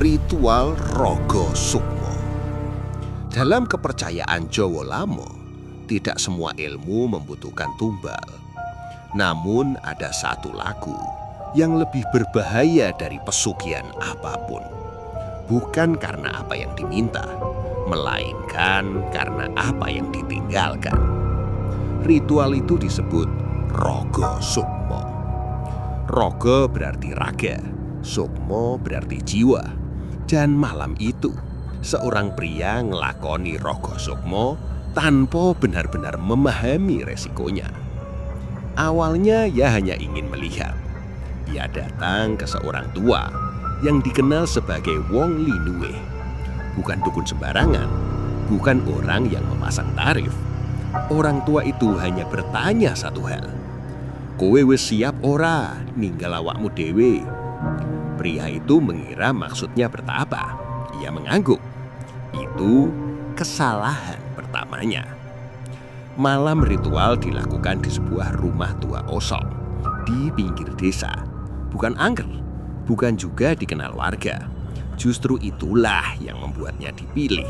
ritual Raga Sukma. Dalam kepercayaan Jawa Lamo, tidak semua ilmu membutuhkan tumbal. Namun ada satu laku yang lebih berbahaya dari pesugihan apapun. Bukan karena apa yang diminta, melainkan karena apa yang ditinggalkan. Ritual itu disebut Raga Sukma. Raga berarti raga, Sukma berarti jiwa. Dan malam itu, seorang pria ngelakoni Raga Sukma tanpa benar-benar memahami resikonya. Awalnya ia hanya ingin melihat. Ia datang ke seorang tua yang dikenal sebagai Wong Linuwe. Bukan dukun sembarangan, bukan orang yang memasang tarif. Orang tua itu hanya bertanya satu hal. "Kowe wis siap ora ninggal awakmu dhewe?" Pria itu mengira maksudnya bertapa. Ia mengangguk. Itu kesalahan pertamanya. Malam ritual dilakukan di sebuah rumah tua osok di pinggir desa. Bukan angker, bukan juga dikenal warga. Justru itulah yang membuatnya dipilih.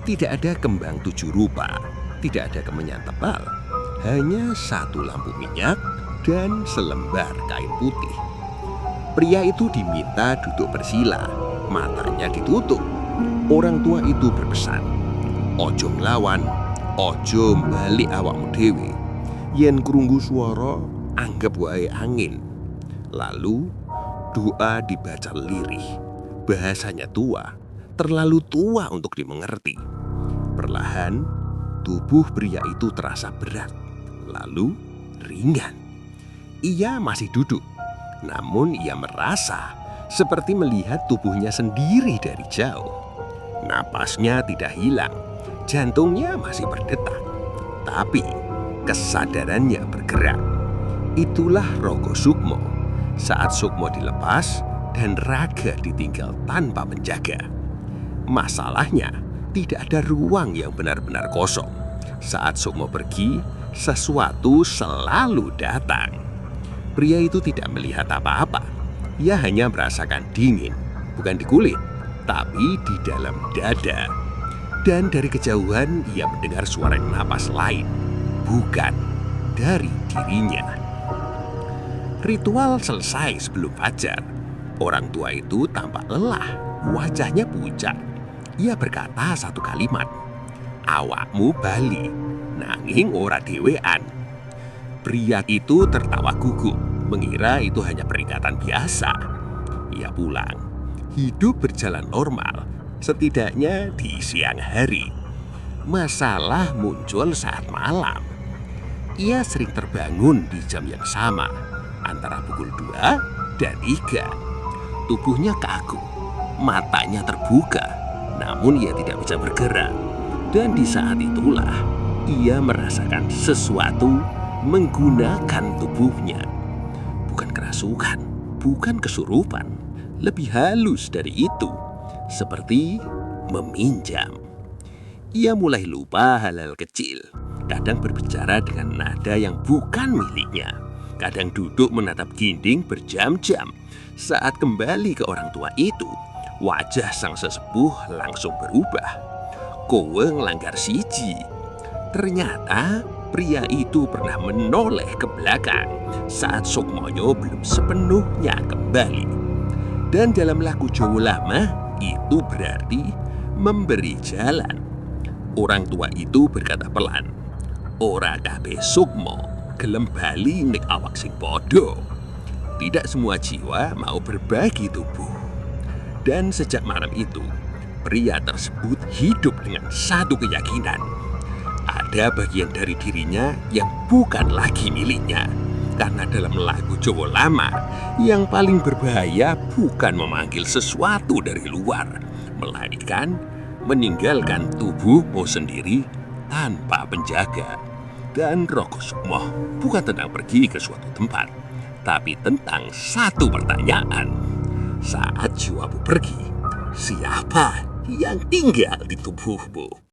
Tidak ada kembang 7 rupa, tidak ada kemenyan tebal, hanya satu lampu minyak dan selembar kain putih. Pria itu diminta duduk bersila, matanya ditutup. Orang tua itu berpesan, "Ojo nglawan, ojo balik awakmu dhewe. Yen krungu swara, anggap wae angin." Lalu doa dibaca lirih. Bahasanya tua, terlalu tua untuk dimengerti. Perlahan, tubuh pria itu terasa berat, lalu ringan. Ia masih duduk, namun ia merasa seperti melihat tubuhnya sendiri dari jauh. Napasnya tidak hilang, jantungnya masih berdetak, tapi kesadarannya bergerak. Itulah Raga Sukma. Saat Sukma dilepas dan raga ditinggal tanpa penjaga. Masalahnya, tidak ada ruang yang benar-benar kosong. Saat Sukma pergi, sesuatu selalu datang. Pria itu tidak melihat apa-apa. Ia hanya merasakan dingin, bukan di kulit, tapi di dalam dada. Dan dari kejauhan ia mendengar suara napas lain, bukan dari dirinya. Ritual selesai sebelum fajar. Orang tua itu tampak lelah, wajahnya pucat. Ia berkata satu kalimat, "Awakmu bali, nanging ora dhewean." Pria itu tertawa gugup, mengira itu hanya peringatan biasa. Ia pulang. Hidup berjalan normal, setidaknya di siang hari. Masalah muncul saat malam. Ia sering terbangun di jam yang sama, antara pukul 2 dan 3. Tubuhnya kaku, matanya terbuka, namun ia tidak bisa bergerak. Dan di saat itulah, ia merasakan sesuatu menggunakan tubuhnya. Bukan kerasukan, bukan kesurupan, lebih halus dari itu, seperti meminjam. Ia mulai lupa hal-hal kecil, kadang berbicara dengan nada yang bukan miliknya, kadang duduk menatap dinding berjam-jam. Saat kembali ke orang tua itu, wajah sang sesepuh langsung berubah. "Kowe nglanggar siji." Ternyata pria itu pernah menoleh ke belakang saat Sukmanya belum sepenuhnya kembali. Dan dalam lagu Jawa Lama, itu berarti memberi jalan. Orang tua itu berkata pelan, "Ora kabeh Sukma gelem bali nek awak sing padha." Tidak semua jiwa mau berbagi tubuh. Dan sejak malam itu, pria tersebut hidup dengan satu keyakinan. Ada bagian dari dirinya yang bukan lagi miliknya. Karena dalam lagu Jawa Lama, yang paling berbahaya bukan memanggil sesuatu dari luar, melainkan meninggalkan tubuhmu sendiri tanpa penjaga. Dan Raga Sukma bukan tentang pergi ke suatu tempat, tapi tentang satu pertanyaan. Saat jiwamu pergi, siapa yang tinggal di tubuhmu?